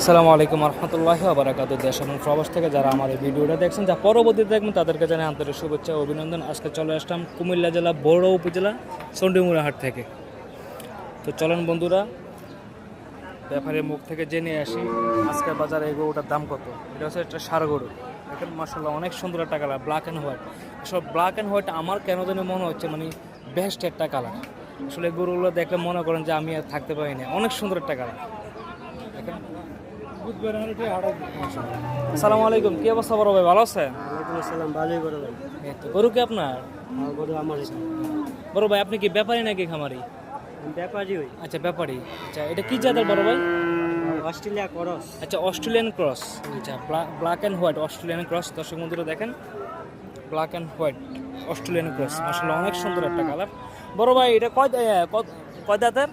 আসসালামু আলাইকুম রহমতুল্লাহি ওয়া বারাকাতুহু। দেশ এবং প্রবাস থেকে যারা আমার এই ভিডিওটা দেখছেন, যা পরবর্তীতে দেখবেন তাদেরকে জানাই আন্তরিক শুভেচ্ছা ও অভিনন্দন। আজকে চলে আসলাম কুমিল্লা জেলা বড় উপজেলা চণ্ডীমুড়া হাট থেকে। তো চলেন বন্ধুরা, ব্যাপারের মুখ থেকে জেনে আসি আজকের বাজারে এই গরুটার দাম কত। এটা হচ্ছে একটা ষাঁড় গরু। এখন মাশাআল্লাহ অনেক সুন্দর একটা কালার, ব্ল্যাক অ্যান্ড হোয়াইট। আসলে ব্ল্যাক অ্যান্ড হোয়াইট আমার কেন জানি মনে হচ্ছে মানে বেস্ট একটা কালার। আসলে এই গরুগুলো দেখলে মনে করেন যে আমি আর থাকতে পারি না, অনেক সুন্দর একটা কালার। দেখেন। আসসালামু আলাইকুম, কি অবস্থা বড় ভাই, ভালো আছেন? ওয়ালাইকুম আসসালাম, ভালোই বড় ভাই। এই তো গরু কি আপনার? গরু আমার বড় ভাই আপনি কি ব্যাপারী নাকি খামারি? ব্যাপারই হই। আচ্ছা ব্যাপারী। আচ্ছা এটা কি জাতের বড় ভাই? অস্ট্রেলিয়া করস। আচ্ছা অস্ট্রেলিয়ান ক্রস। আচ্ছা black and white Australian cross. দর্শক বন্ধুরা দেখেন, black and white Australian cross, মাশাআল্লাহ অনেক সুন্দর একটা কালার। বড় ভাই এটা কয় দাঁতের?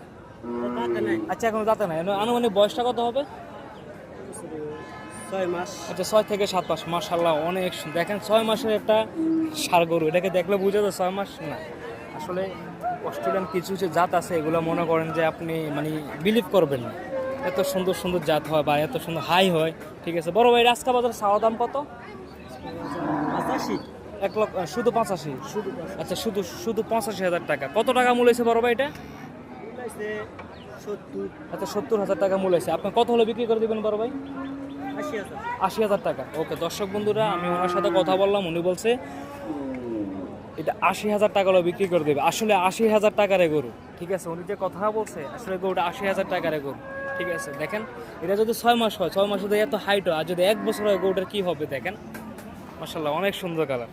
আচ্ছা এখন দাঁতে নাই, আনুমানিক বয়সটা কত হবে? 6 মাস। আচ্ছা 6 থেকে 7 মাস। মাশাআল্লাহ অনেক দেখেন 6 মাসের একটা ষাঁড় গরু, এটাকে দেখলে বুঝা যায় 6 মাস না। আসলে অস্ট্রেলিয়ান কিছু কিছু জাত আছে, এগুলো মনে করেন যে আপনি মানে বিলিভ করবেন না, এত সুন্দর সুন্দর জাত হয় বা এত সুন্দর হাই হয়। ঠিক আছে বড় ভাই, আজকে বাজার চাওয়া দাম কত? 85। 1 লক্ষ শুধু 85? শুধু আচ্ছা শুধু শুধু 85,000 টাকা। কত টাকা মূল্য হয়েছে বড় ভাই এটা? আছে 70। আচ্ছা 70,000 টাকা মূল্য হয়েছে। আপনি কত হলে বিক্রি করে দেবেন বড় ভাই? 80,000। 80,000 টাকা। ওকে দর্শক বন্ধুরা, আমি ওনার সাথে কথা বললাম, উনি বলছে এটা 80,000 টাকা হলে বিক্রি করে দেবে। আসলে 80,000 টাকার গরু, ঠিক আছে, উনি যে কথা বলছে আসলে গরুটা 80,000 টাকার গরু। ঠিক আছে দেখেন, এটা যদি 6 মাস হয়, 6 মাস যদি এত হাইট হয়, আর যদি 1 বছর হয় গরুটার কী হবে দেখেন। মাশাআল্লাহ অনেক সুন্দর কালার।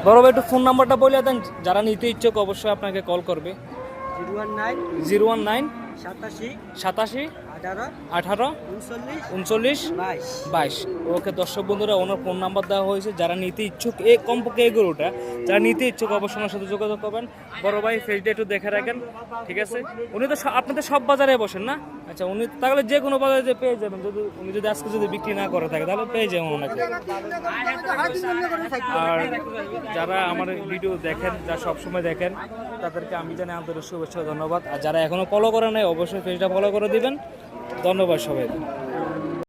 বড় ভাই একটু ফোন নাম্বারটা বলে দেন, যারা নিতে ইচ্ছুক অবশ্যই আপনাকে কল করবে। 019 019 87 87 18 18 39 39 22। 22। ওকে দর্শক বন্ধুরা, ওনার ফোন নাম্বার দেওয়া হয়েছে, যারা নিতে ইচ্ছুক কমপক্ষে এই গরুটা যারা নিতে ইচ্ছুক অবশ্যই ওনার সাথে যোগাযোগ করবেন। বড় ভাই ফেসটা একটু দেখে রাখেন, ঠিক আছে। উনি তো আপনাদের সব বাজারে বসেন না? আচ্ছা উনি তাহলে যে কোনো বাজারে যে পেয়ে যাবেন, যদি উনি যদি আজকে যদি বিক্রি না করে থাকে তাহলে পেয়ে যাবেন ওনাকে। আর যারা আমার ভিডিও দেখেন, যারা সবসময় দেখেন, তাদেরকে আমি জানি আন্তরিক শুভেচ্ছা ধন্যবাদ। আর যারা এখনো ফলো করে নাই অবশ্যই পেজটা ফলো করে দিবেন। ধন্যবাদ সবাই।